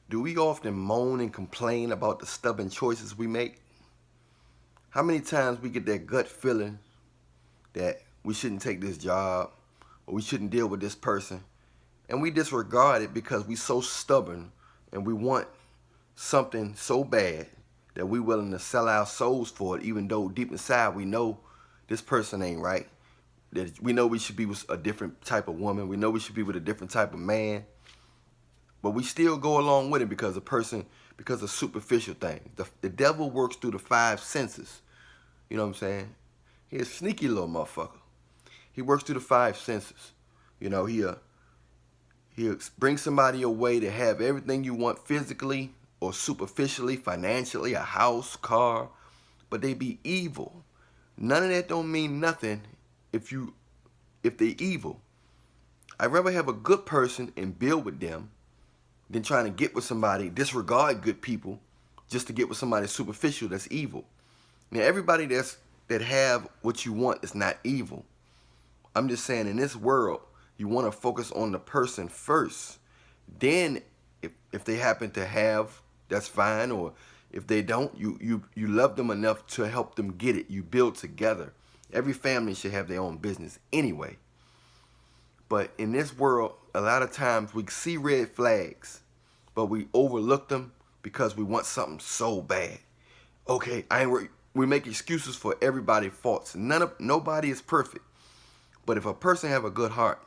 Do we often moan and complain about the stubborn choices we make? How many times we get that gut feeling that we shouldn't take this job or we shouldn't deal with this person, and we disregard it because we so stubborn and we want something so bad that we willing to sell our souls for it, even though deep inside we know this person ain't right. That we know we should be with a different type of woman. We know we should be with a different type of man. But we still go along with it because of superficial things. The devil works through the five senses. You know what I'm saying? He's a sneaky little motherfucker. He works through the five senses. You know, he'll bring somebody your way to have everything you want physically or superficially, financially, a house, car, but they be evil. None of that don't mean nothing if they evil. I'd rather have a good person and build with them than trying to get with somebody, disregard good people, just to get with somebody superficial that's evil. Now, everybody that have what you want is not evil. I'm just saying, in this world, you want to focus on the person first. Then, if they happen to have, that's fine. Or if they don't, you love them enough to help them get it. You build together. Every family should have their own business anyway. But in this world, a lot of times we see red flags, but we overlook them because we want something so bad. Okay, we make excuses for everybody's faults. Nobody is perfect. But if a person have a good heart,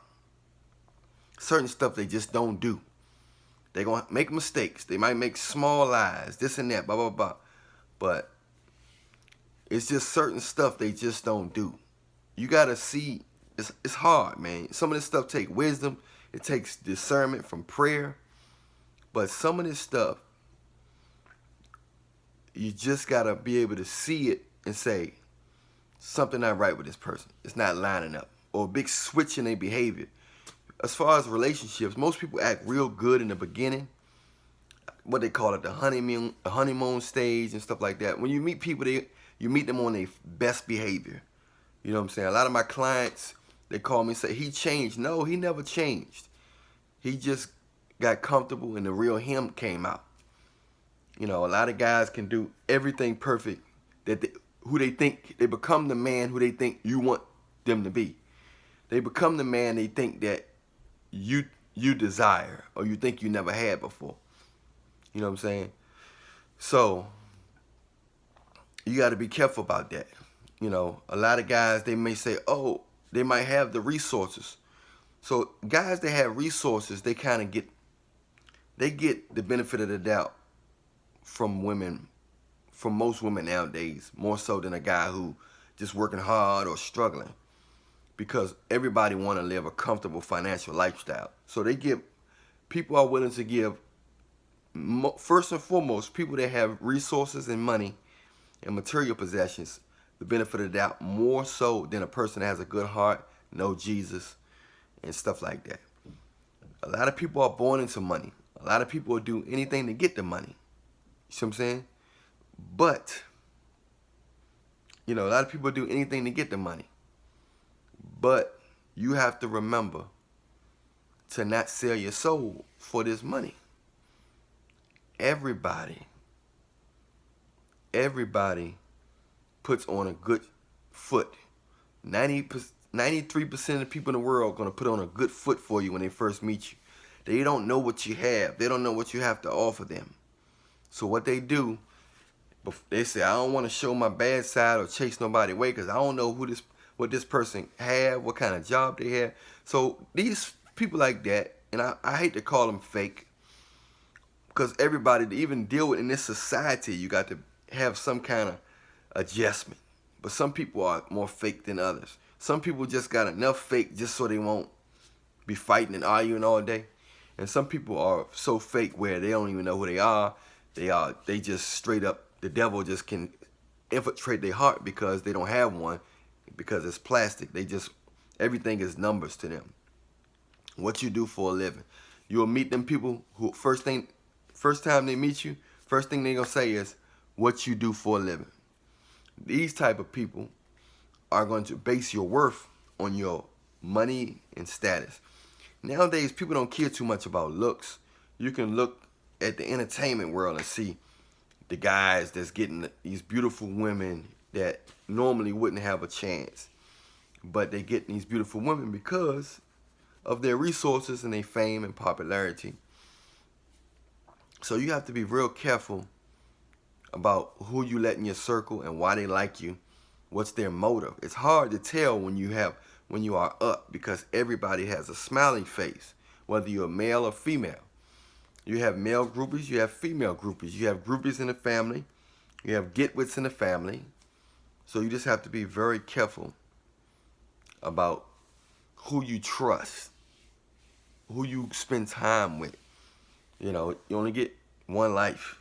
certain stuff they just don't do. They're going to make mistakes. They might make small lies, this and that, blah, blah, blah. But it's just certain stuff they just don't do. You got to see. It's hard, man. Some of this stuff takes wisdom. It takes discernment from prayer. But some of this stuff, you just got to be able to see it and say, something not right with this person. It's not lining up. Or a big switch in their behavior. As far as relationships, most people act real good in the beginning. What they call it, the honeymoon stage and stuff like that. When you meet people, you meet them on their best behavior. You know what I'm saying? A lot of my clients, they call me and say, he changed. No, he never changed. He just got comfortable and the real him came out. You know, a lot of guys can do everything perfect. Who they think, they become the man who they think you want them to be. They become the man they think that you desire or you think you never had before. You know what I'm saying? So, you got to be careful about that. You know, a lot of guys, they may say, oh, they might have the resources. So guys that have resources, they kind of get the benefit of the doubt from women, from most women nowadays, more so than a guy who just working hard or struggling. Because everybody want to live a comfortable financial lifestyle. So people are willing to give, first and foremost, people that have resources and money and material possessions, the benefit of the doubt more so than a person that has a good heart, know Jesus, and stuff like that. A lot of people are born into money. A lot of people will do anything to get the money. You see what I'm saying? But, you know, a lot of people do anything to get the money. But you have to remember to not sell your soul for this money. Everybody puts on a good foot. 93% of the people in the world are going to put on a good foot for you when they first meet you. They don't know what you have. They don't know what you have to offer them. So what they do, they say, I don't want to show my bad side or chase nobody away because I don't know what this person have, what kind of job they have. So these people like that, and I hate to call them fake, because everybody, to even deal with in this society, you got to have some kind of adjustment. But some people are more fake than others. Some people just got enough fake just so they won't be fighting and arguing all day. And some people are so fake where they don't even know who they are. They just straight up, the devil just can infiltrate their heart because they don't have one, because it's plastic. Everything is numbers to them. What you do for a living. You'll meet them people who first time they meet you, first thing they're going to say is, what you do for a living. These type of people are going to base your worth on your money and status. Nowadays, people don't care too much about looks. You can look at the entertainment world and see the guys that's getting these beautiful women that normally wouldn't have a chance, but they get these beautiful women because of their resources and their fame and popularity. So you have to be real careful about who you let in your circle and why they like you. What's their motive? It's hard to tell when you are up, because everybody has a smiling face, whether you're male or female. You have male groupies, you have female groupies, you have groupies in the family, you have get-wits in the family. So you just have to be very careful about who you trust, who you spend time with. You know, you only get one life.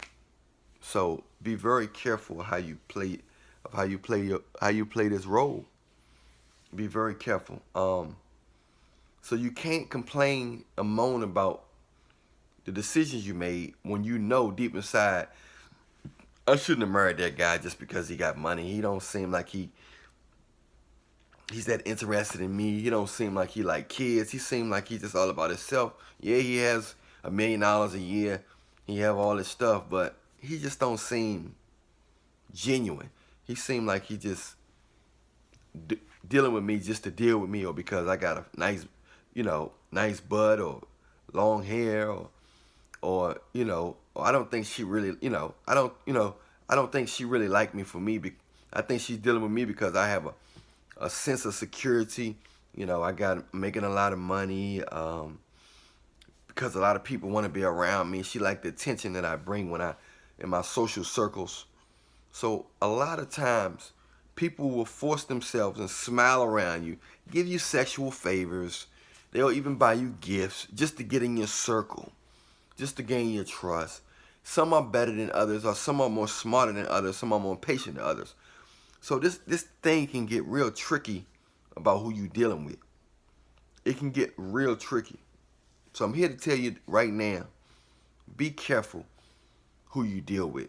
So be very careful how you play this role. Be very careful. So you can't complain or moan about the decisions you made when you know deep inside, I shouldn't have married that guy just because he got money. He don't seem like he's that interested in me. He don't seem like he like kids. He seems like he's just all about himself. Yeah, he has $1 million a year. He have all this stuff, but he just don't seem genuine. He seemed like he just dealing with me just to deal with me, or because I got a nice, nice butt or long hair, or I don't think she really, I don't think she really liked me for me. I think she's dealing with me because I have a sense of security. I got making a lot of money, because a lot of people want to be around me. She liked the attention that I bring in my social circles. So a lot of times people will force themselves and smile around you, give you sexual favors. They'll even buy you gifts just to get in your circle, just to gain your trust. Some are better than others, or some are more smarter than others, some are more patient than others. So this thing can get real tricky about who you're dealing with. It can get real tricky. So I'm here to tell you right now, be careful who you deal with.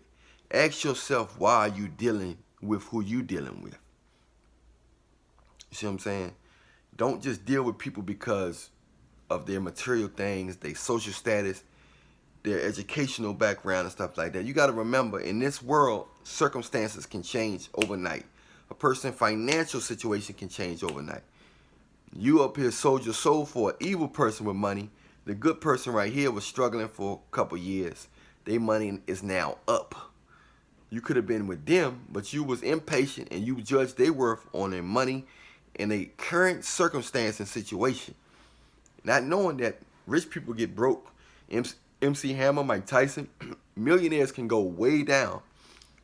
Ask yourself, why are you dealing with who you dealing with? You see what I'm saying? Don't just deal with people because of their material things, their social status, their educational background and stuff like that. You got to remember, in this world, circumstances can change overnight. A person's financial situation can change overnight. You up here sold your soul for an evil person with money. The good person right here was struggling for a couple years. Their money is now up. You could have been with them, but you was impatient and you judged their worth on their money and their current circumstance and situation. Not knowing that rich people get broke. MC Hammer, Mike Tyson, millionaires can go way down.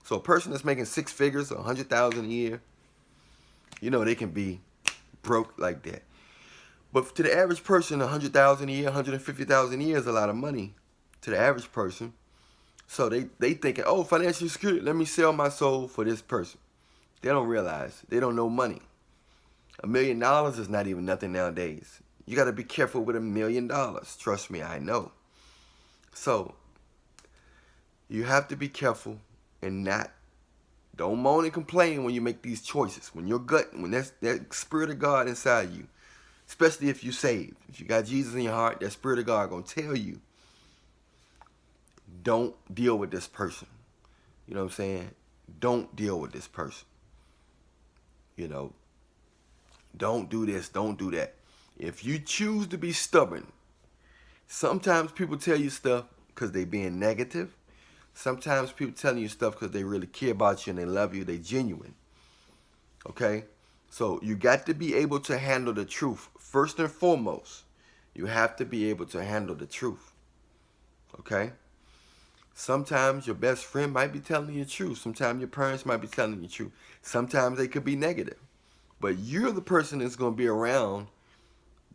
So a person that's making six figures, 100,000 a year, they can be broke like that. But to the average person, 100,000 a year, 150,000 a year is a lot of money to the average person. So they thinking, oh, financial security, let me sell my soul for this person. They don't realize, they don't know money. $1 million is not even nothing nowadays. You got to be careful with $1 million. Trust me, I know. So you have to be careful and don't moan and complain when you make these choices. When your gut, when that Spirit of God inside you, especially if you're saved, if you got Jesus in your heart, that Spirit of God going to tell you, don't deal with this person. You know what I'm saying? Don't deal with this person. Don't do this, don't do that. If you choose to be stubborn, sometimes people tell you stuff because they being negative. Sometimes people telling you stuff because they really care about you and they love you, they genuine. Okay? So you got to be able to handle the truth. First and foremost, you have to be able to handle the truth. Okay? Sometimes your best friend might be telling you the truth. Sometimes your parents might be telling you the truth. Sometimes they could be negative. But you're the person that's going to be around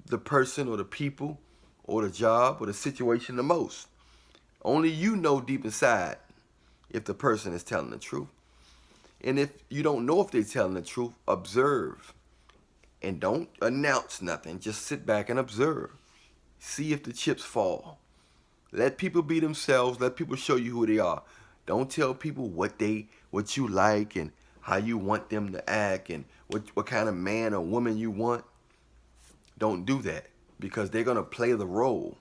the person or the people or the job or the situation the most. Only you know deep inside if the person is telling the truth. And if you don't know if they're telling the truth, observe. And don't announce nothing. Just sit back and observe. See if the chips fall. Let people be themselves. Let people show you who they are. Don't tell people what you like and how you want them to act and what kind of man or woman you want. Don't do that, because they're going to play the role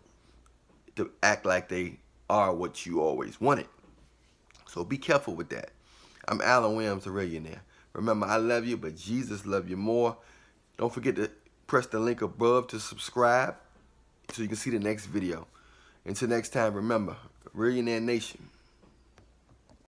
to act like they are what you always wanted. So be careful with that. I'm Allan Williams, the Reallionaire. Remember, I love you, but Jesus loves you more. Don't forget to press the link above to subscribe so you can see the next video. Until next time, remember, Reallionaire Nation,